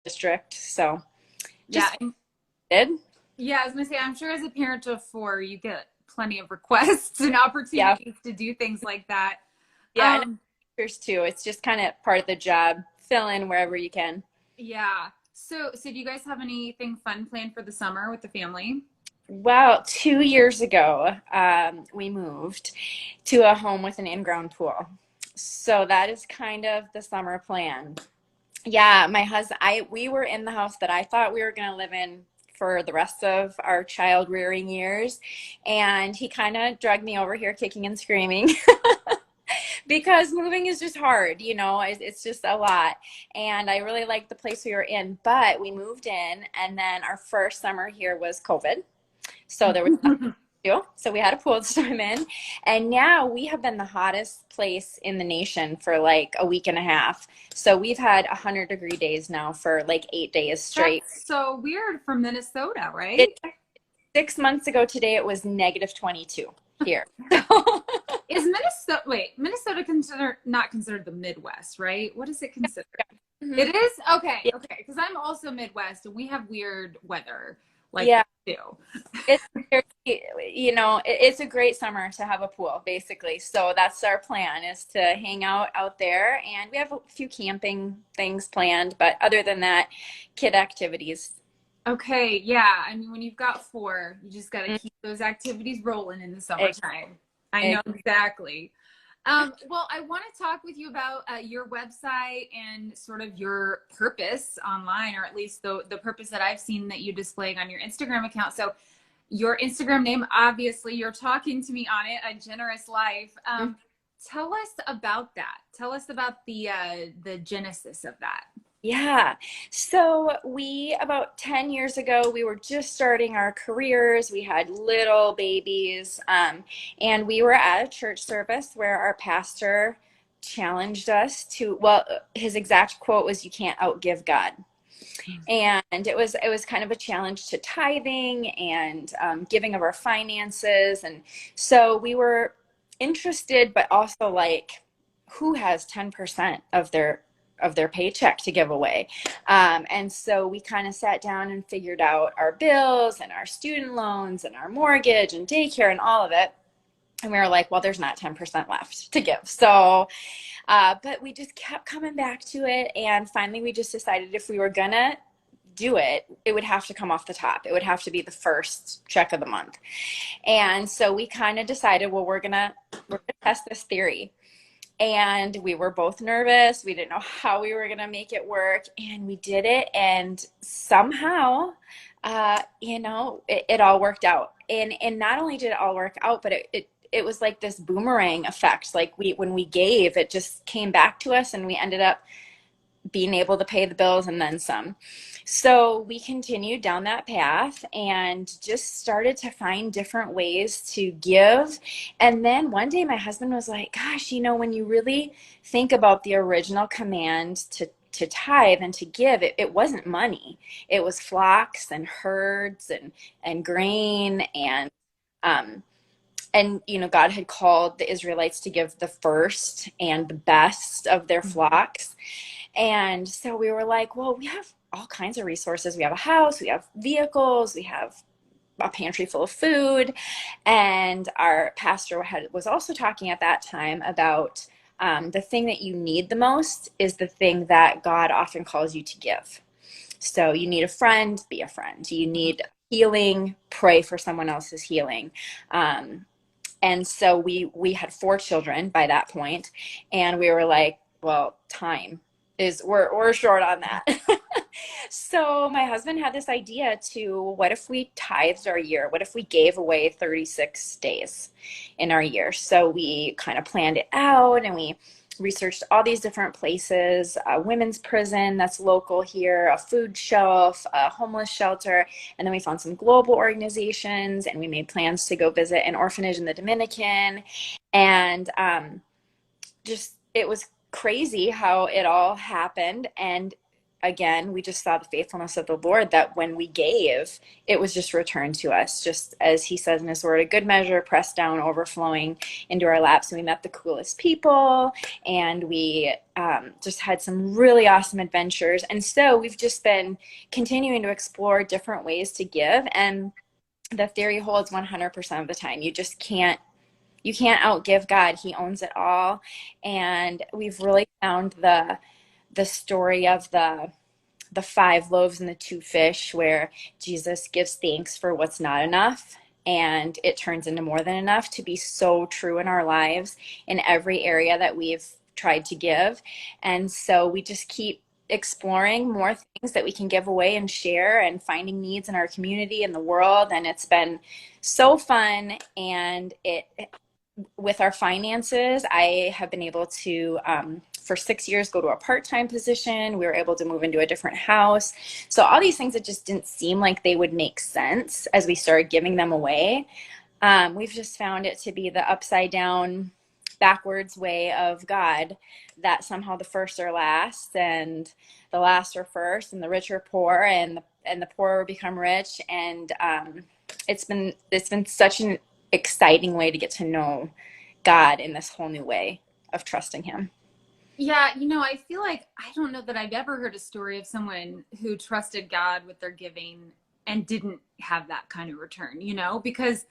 district. So Yeah. just did. Yeah, I was gonna say, I'm sure as a parent of four, you get plenty of requests and Yeah. opportunities to do things like that. Yeah. And Um, teachers too. It's just kind of part of the job. Fill in wherever you can. yeah. So do you guys have anything fun planned for the summer with the family? Well, 2 years ago, we moved to a home with an in-ground pool. So that is kind of the summer plan. Yeah, my husband, we were in the house that I thought we were going to live in for the rest of our child rearing years. And he kind of dragged me over here kicking and screaming because moving is just hard, it's just a lot. And I really liked the place we were in, but we moved in, and then our first summer here was COVID. So there was nothing to do. So we had a pool to swim in. And now we have been the hottest place in the nation for like a week and a half. So we've had 100-degree days now for like 8 days straight. That's so weird for Minnesota, It right? 6 months ago today, it was -22 here. Is Minnesota, wait, Minnesota considered not considered the Midwest, right? What is it considered? Mhm. It is? Okay, Yeah. okay. Because I'm also Midwest and we have weird weather like Yeah. that too. It's it's a great summer to have a pool, basically. So that's our plan, is to hang out there, and we have a few camping things planned, but other than that, kid activities. Okay, yeah. I mean, when you've got four, you just got to Mm, keep those activities rolling in the ex- summertime. I know ex- exactly. Well, I want to talk with you about your website and sort of your purpose online, or at least the purpose that I've seen that you displaying on your Instagram account. So, your Instagram name, obviously, you're talking to me on it, A Generous Life. Tell us about that. Tell us about the genesis of that. Yeah. So about 10 years ago, we were just starting our careers. We had little babies. And we were at a church service where our pastor challenged us well, his exact quote was, "You can't outgive God." And it was kind of a challenge to tithing and giving of our finances. And so we were interested, but also like, who has 10% of their paycheck to give away? And so we kind of sat down and figured out our bills and our student loans and our mortgage and daycare and all of it. And we were like, well, there's not 10% left to give. So but we just kept coming back to it. And finally, we just decided if we were going to do it, it would have to come off the top. It would have to be the first check of the month. And so we kind of decided, well, we're gonna test this theory. And we were both nervous. We didn't know how we were gonna make it work, and we did it. And somehow, it all worked out. And not only did it all work out, but it was like this boomerang effect. Like when we gave, it just came back to us, and we ended up being able to pay the bills and then some. So we continued down that path and just started to find different ways to give. And then one day my husband was like, gosh, when you really think about the original command to tithe and to give, it wasn't money. It was flocks and herds and grain, um, God had called the Israelites to give the first and the best of their flocks. And so we were like, well, we have all kinds of resources. We have a house, we have vehicles, we have a pantry full of food. And our pastor was also talking at that time about the thing that you need the most is the thing that God often calls you to give. So you need a friend, be a friend. You need healing, pray for someone else's healing. And so we had 4 children by that point, and we were like, well, time is we're short on that. So my husband had this idea what if we tithed our year? What if we gave away 36 days in our year? So we kind of planned it out, and we researched all these different places, a women's prison that's local here, a food shelf, a homeless shelter, and then we found some global organizations, and we made plans to go visit an orphanage in the Dominican. And just it was crazy how it all happened. And again, we just saw the faithfulness of the Lord, that when we gave, it was just returned to us, just as he says in his word, a good measure, pressed down, overflowing into our laps. And we met the coolest people, and we just had some really awesome adventures. And so we've just been continuing to explore different ways to give. And the theory holds 100% of the time. You can't outgive God. He owns it all. And we've really found the story of the 5 loaves and the 2 fish, where Jesus gives thanks for what's not enough and it turns into more than enough, to be so true in our lives in every area that we've tried to give. And so we just keep exploring more things that we can give away and share, and finding needs in our community and the world. And it's been so fun. And it with our finances, I have been able to, for 6 years, go to a part-time position. We were able to move into a different house. So all these things that just didn't seem like they would make sense as we started giving them away, we've just found it to be the upside down, backwards way of God, that somehow the first are last, and the last are first, and the rich are poor, and the poor become rich. And it's been such an exciting way to get to know God in this whole new way of trusting him. Yeah, I feel like I don't know that I've ever heard a story of someone who trusted God with their giving and didn't have that kind of return, because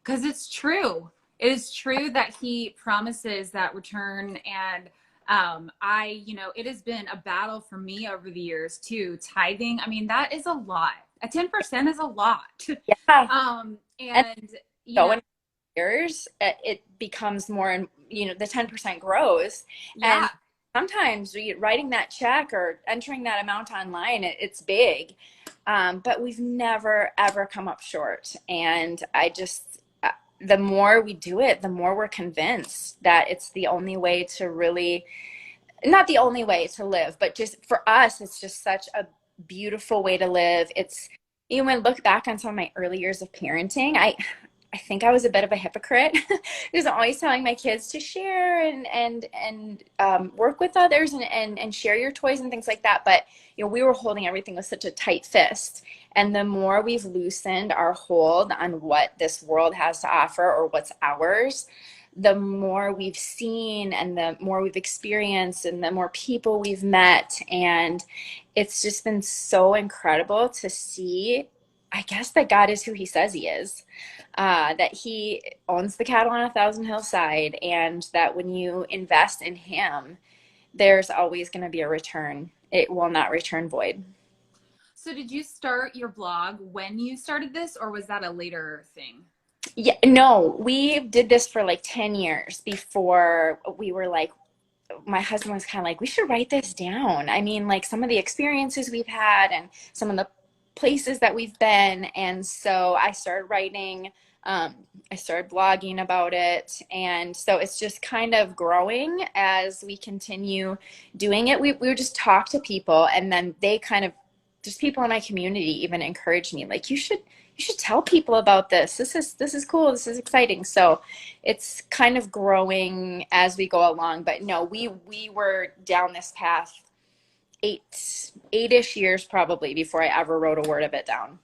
it's true. It is true that he promises that return. And it has been a battle for me over the years too. Tithing, I mean, that is a lot. A 10% is a lot. Yeah. And And so in years, it becomes more, and the 10% grows. And yeah. sometimes writing that check or entering that amount online, it's big. But we've never, ever come up short. And the more we do it, the more we're convinced that it's the only way to really, not the only way to live, but just for us, it's just such a beautiful way to live. It's, when I look back on some of my early years of parenting, I think I was a bit of a hypocrite because I'm always telling my kids to share and work with others, and share your toys and things like that. But we were holding everything with such a tight fist. And the more we've loosened our hold on what this world has to offer or what's ours, the more we've seen, and the more we've experienced, and the more people we've met. And it's just been so incredible to see, I guess, that God is who he says he is. That he owns the cattle on a thousand hillside, and that when you invest in him, there's always going to be a return. It will not return void. So did you start your blog when you started this, or was that a later thing? Yeah, no, we did this for like 10 years before we were like, my husband was kind of like, we should write this down. I mean, like, some of the experiences we've had and some of the places that we've been. And so I started writing, I started blogging about it. And so it's just kind of growing as we continue doing it. We would just talk to people, and then they kind of, just people in my community even encouraged me, like, you should tell people about this. This is cool. This is exciting. So it's kind of growing as we go along. But no, we were down this path 8-ish years probably before I ever wrote a word of it down.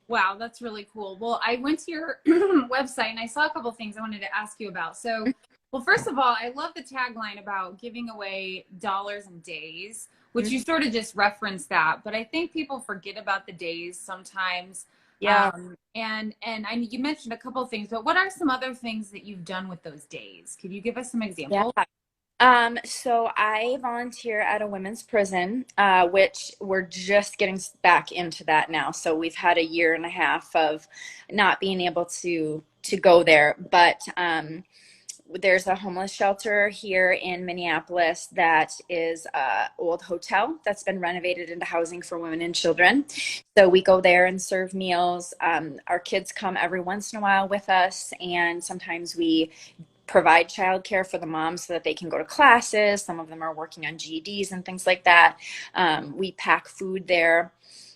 Wow, that's really cool. Well, I went to your website and I saw a couple of things I wanted to ask you about. So, well, first of all, I love the tagline about giving away dollars and days, which you sort of just referenced that, but I think people forget about the days sometimes. Yeah. You mentioned a couple of things, but what are some other things that you've done with those days? Could you give us some Yeah. examples? So I volunteer at a women's prison, which we're just getting back into that now. So we've had a year and a half of not being able to go there, but there's a homeless shelter here in Minneapolis that is a old hotel that's been renovated into housing for women and children. So we go there and serve meals. Our kids come every once in a while with us, and sometimes we provide childcare for the moms so that they can go to classes. Some of them are working on GEDs and things like that. We pack food there.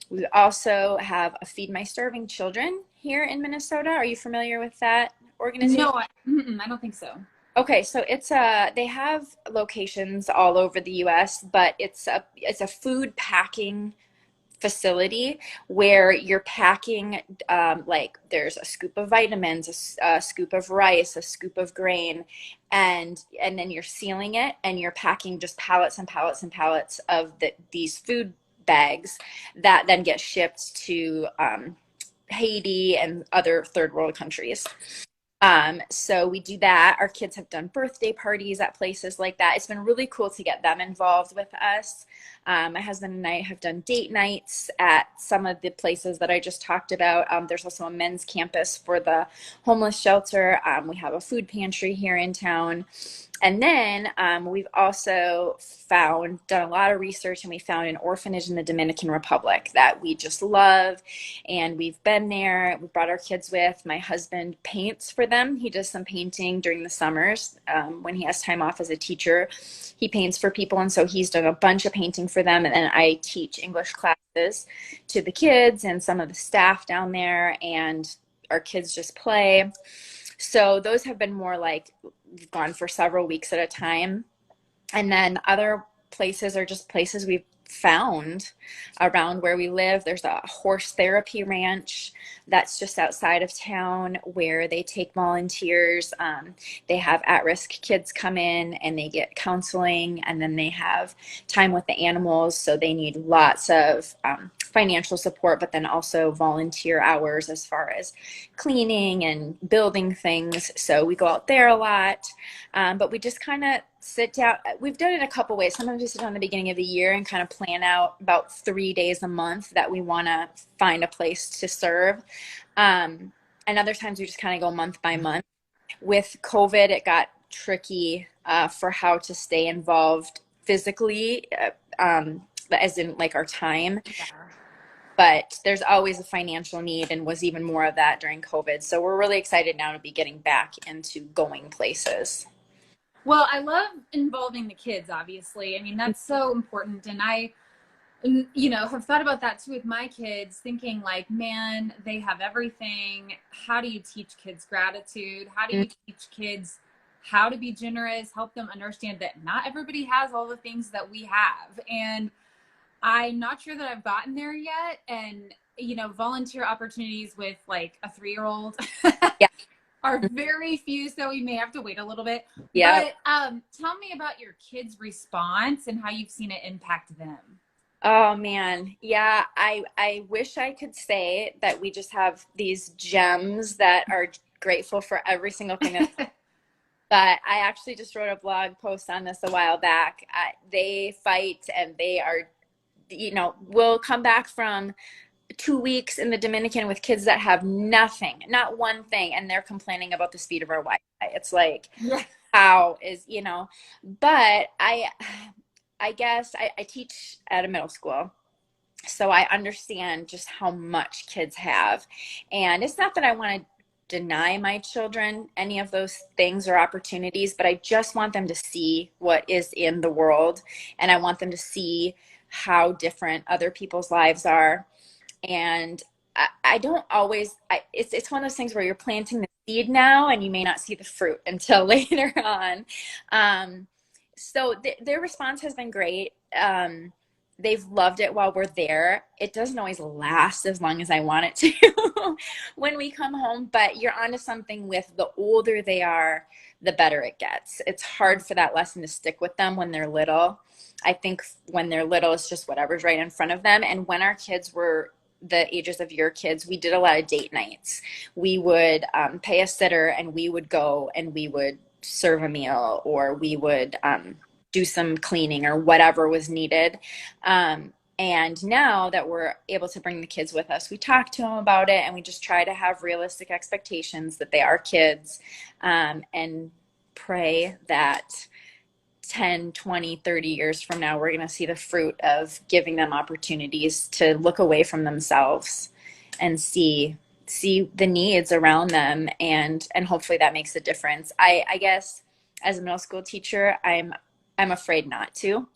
We also have a Feed My Starving Children here in Minnesota. Are you familiar with that organization? No, I don't think so. Okay, so they have locations all over the US, but it's a food packing facility where you're packing like there's a scoop of vitamins, a scoop of rice, a scoop of grain, and then you're sealing it and you're packing just pallets and pallets and pallets of these food bags that then get shipped to Haiti and other third world countries. So we do that. Our kids have done birthday parties at places like that. It's been really cool to get them involved with us. My husband and I have done date nights at some of the places that I just talked about. There's also a men's campus for the homeless shelter. We have a food pantry here in town. And then we've also done a lot of research, and we found an orphanage in the Dominican Republic that we just love. And we've been there. We brought our kids with. My husband paints for them. He does some painting during the summers when he has time off as a teacher. He paints for people. And so he's done a bunch of painting for them. And then I teach English classes to the kids and some of the staff down there. And our kids just play. So those have been more like we've gone for several weeks at a time. And then other places are just places we've found around where we live. There's a horse therapy ranch that's just outside of town where they take volunteers. They have at-risk kids come in and they get counseling, and then they have time with the animals. So they need lots of financial support, but then also volunteer hours as far as cleaning and building things. So we go out there a lot, but we just kind of sit down. We've done it a couple ways. Sometimes we sit down at the beginning of the year and kind of plan out about 3 days a month that we want to find a place to serve. And other times we just kind of go month by month. With COVID, it got tricky for how to stay involved physically, as in like our time. But there's always a financial need, and was even more of that during COVID. So we're really excited now to be getting back into going places. Well, I love involving the kids, obviously. I mean, that's so important. And I, have thought about that too with my kids, thinking like, man, they have everything. How do you teach kids gratitude? How do you teach kids how to be generous? Help them understand that not everybody has all the things that we have. And I'm not sure that I've gotten there yet. And, volunteer opportunities with like a 3-year-old Yeah. are very few, so we may have to wait a little bit. Yeah. But tell me about your kids' response and how you've seen it impact them. Oh man. Yeah, I wish I could say that we just have these gems that are grateful for every single thing but I actually just wrote a blog post on this a while back. They fight, and they are, will come back from 2 weeks in the Dominican with kids that have nothing, not one thing, and they're complaining about the speed of our Wi-Fi. It's like, Yeah. how is, but I guess I teach at a middle school. So I understand just how much kids have. And it's not that I want to deny my children any of those things or opportunities, but I just want them to see what is in the world. And I want them to see how different other people's lives are. And I don't always, it's one of those things where you're planting the seed now and you may not see the fruit until later on. So their response has been great. They've loved it while we're there. It doesn't always last as long as I want it to when we come home, but you're onto something. With the older they are, the better it gets. It's hard for that lesson to stick with them when they're little. I think when they're little, it's just whatever's right in front of them. And when our kids were the ages of your kids, we did a lot of date nights. We would pay a sitter, and we would go and we would serve a meal, or we would do some cleaning or whatever was needed. And now that we're able to bring the kids with us, we talk to them about it, and we just try to have realistic expectations that they are kids, and pray that 10, 20, 30 years from now, we're going to see the fruit of giving them opportunities to look away from themselves and see the needs around them. And hopefully that makes a difference. I guess as a middle school teacher, I'm afraid not to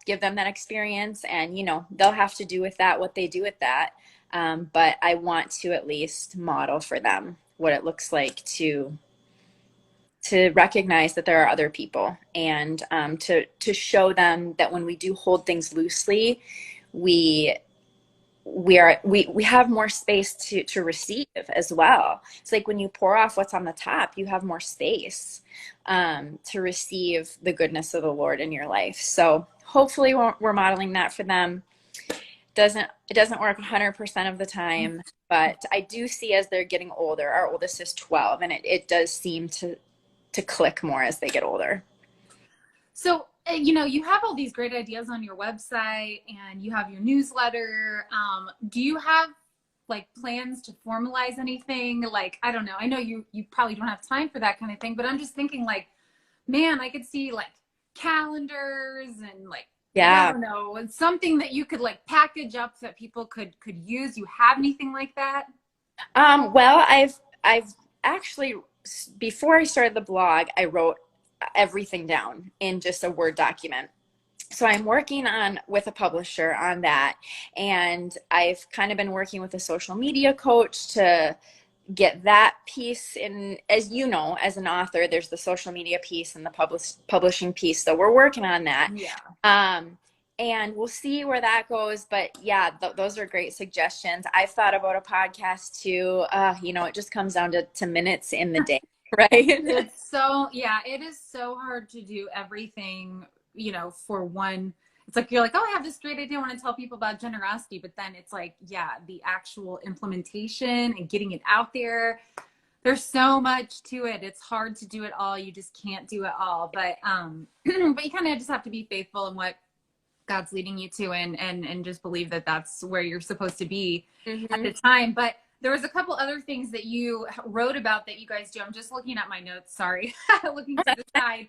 give them that experience, and they'll have to do with that what they do with that. But I want to at least model for them what it looks like to to recognize that there are other people, and to show them that when we do hold things loosely, we we have more space to receive as well. It's like when you pour off what's on the top, you have more space to receive the goodness of the Lord in your life. So hopefully we're modeling that for them. It doesn't work 100% of the time, but I do see as they're getting older, our oldest is 12, and it does seem to click more as they get older. So, you know, you have all these great ideas on your website and you have your newsletter. Do you have like plans to formalize anything? Like, I don't know. I know you probably don't have time for that kind of thing, but I'm just thinking like, man, I could see like calendars and like, I Yeah. don't know, and something that you could like package up so that people could use. You have anything like that? Well, I've actually, before I started the blog, I wrote everything down in just a Word document. So I'm working on with a publisher on that, and I've kind of been working with a social media coach to get that piece in. As you know, as an author, there's the social media piece and the publishing piece. So we're working on that. Yeah. Um, and we'll see where that goes. But yeah, those are great suggestions. I've thought about a podcast too. You know, it just comes down to minutes in the day, right? It's so, yeah, it is so hard to do everything, you know, for one. It's like you're like, oh, I have this great idea. I want to tell people about generosity. But then it's like, yeah, the actual implementation and getting it out there. There's so much to it. It's hard to do it all. You just can't do it all. But but you kind of just have to be faithful in what God's leading you to, and just believe that that's where you're supposed to be at Mm-hmm. the time. But there was a couple other things that you wrote about that you guys do. I'm just looking at my notes. Sorry, looking to the side.